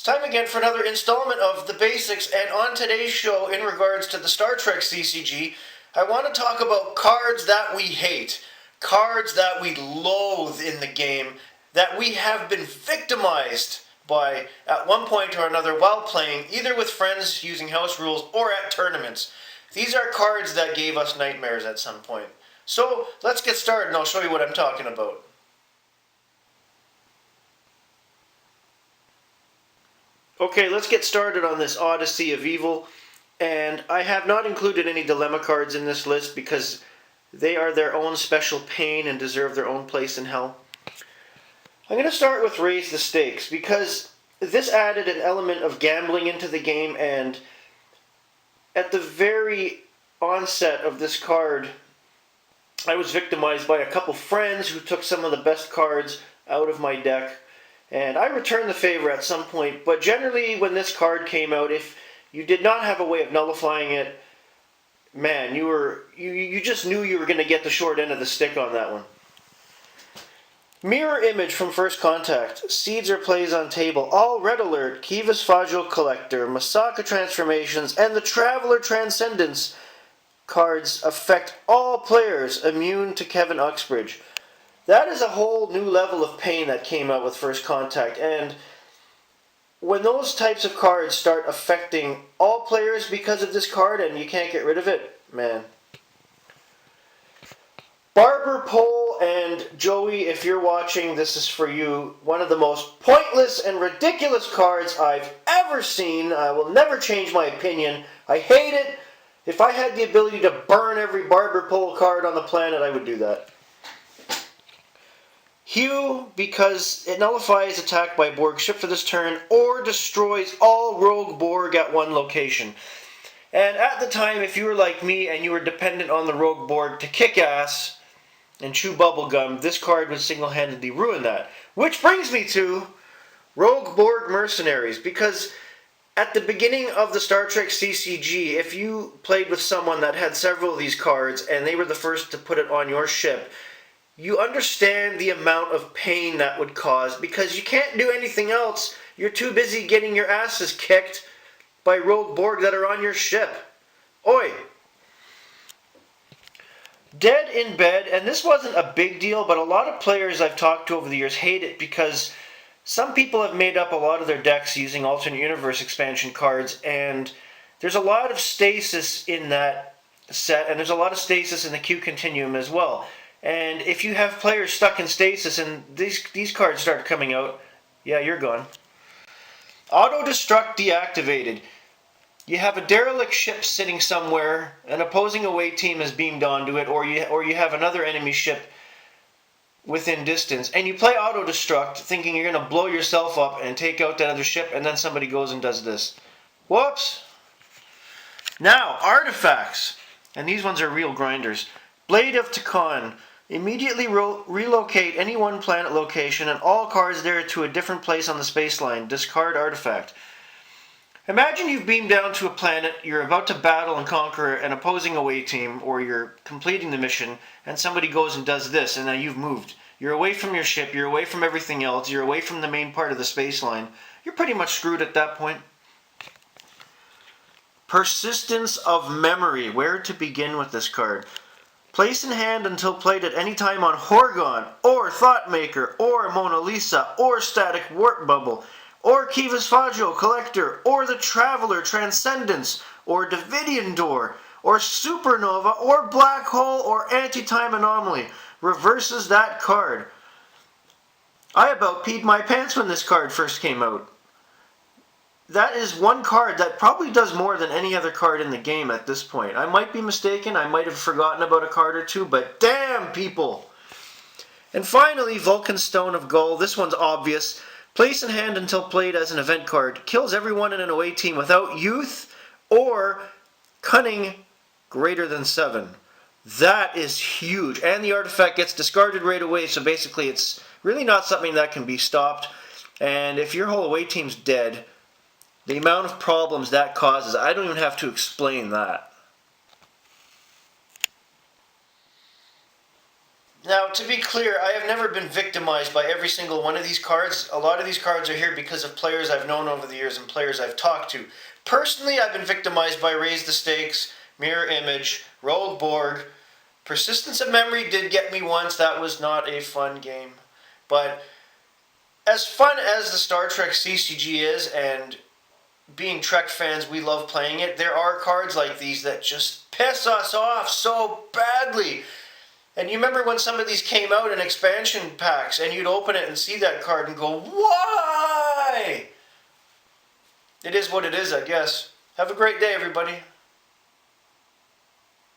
It's time again for another installment of The Basics, and on today's show, in regards to the Star Trek CCG, I want to talk about cards that we hate, cards that we loathe in the game, that we have been victimized by at one point or another while playing, either with friends using house rules or at tournaments. These are cards that gave us nightmares at some point. So let's get started and I'll show you what I'm talking about. Okay, let's get started on this Odyssey of Evil, and I have not included any dilemma cards in this list because they are their own special pain and deserve their own place in hell. I'm going to start with Raise the Stakes because this added an element of gambling into the game, and at the very onset of this card, I was victimized by a couple friends who took some of the best cards out of my deck. And I returned the favor at some point, but generally when this card came out, if you did not have a way of nullifying it, man, you just knew you were going to get the short end of the stick on that one. Mirror Image from First Contact. Seeds or plays on table. All Red Alert, Kivas Fagio Collector, Masaka Transformations, and the Traveler Transcendence cards affect all players immune to Kevin Uxbridge. That is a whole new level of pain that came out with First Contact, and when those types of cards start affecting all players because of this card and you can't get rid of it, man. Barber Pole and Joey, if you're watching, this is for you. One of the most pointless and ridiculous cards I've ever seen. I will never change my opinion. I hate it. If I had the ability to burn every Barber Pole card on the planet, I would do that. Hue, because it nullifies attack by Borg ship for this turn, or destroys all rogue Borg at one location. And at the time, if you were like me and you were dependent on the rogue Borg to kick ass and chew bubblegum, this card would single-handedly ruin that. Which brings me to Rogue Borg Mercenaries, because at the beginning of the Star Trek CCG, if you played with someone that had several of these cards and they were the first to put it on your ship, you understand the amount of pain that would cause because you can't do anything else. You're too busy getting your asses kicked by rogue Borg that are on your ship. Oi! Dead in Bed, and this wasn't a big deal, but a lot of players I've talked to over the years hate it because some people have made up a lot of their decks using alternate universe expansion cards, and there's a lot of stasis in that set, and there's a lot of stasis in the Q continuum as well. And if you have players stuck in stasis and these cards start coming out, yeah, you're gone. Auto-destruct deactivated. You have a derelict ship sitting somewhere, an opposing away team is beamed onto it, or you have another enemy ship within distance, and you play auto-destruct thinking you're going to blow yourself up and take out that other ship, and then somebody goes and does this. Whoops! Now, artifacts. And these ones are real grinders. Blade of Takan. Immediately relocate any one planet location and all cards there to a different place on the space line. Discard artifact. Imagine you've beamed down to a planet, you're about to battle and conquer an opposing away team, or you're completing the mission, and somebody goes and does this, and now you've moved. You're away from your ship, you're away from everything else, you're away from the main part of the space line. You're pretty much screwed at that point. Persistence of Memory. Where to begin with this card? Place in hand until played at any time on Horgon, or Thoughtmaker, or Mona Lisa, or Static Warp Bubble, or Kivas Fagio Collector, or the Traveler Transcendence, or Davidian Door, or Supernova, or Black Hole, or Anti-Time Anomaly. Reverses that card. I about peed my pants when this card first came out. That is one card that probably does more than any other card in the game at this point. I might be mistaken, I might have forgotten about a card or two, but damn, people! And finally, Vulcan Stone of Gull. This one's obvious. Place in hand until played as an event card. Kills everyone in an away team without youth or cunning greater than 7. That is huge. And the artifact gets discarded right away, so basically it's really not something that can be stopped. And if your whole away team's dead, the amount of problems that causes, I don't even have to explain that. Now, to be clear, I have never been victimized by every single one of these cards. A lot of these cards are here because of players I've known over the years and players I've talked to. Personally, I've been victimized by Raise the Stakes, Mirror Image, Rogue Borg. Persistence of Memory did get me once. That was not a fun game. But as fun as the Star Trek CCG is, and being Trek fans, we love playing it, there are cards like these that just piss us off so badly. And you remember when some of these came out in expansion packs, and you'd open it and see that card and go, why? It is what it is, I guess. Have a great day, everybody.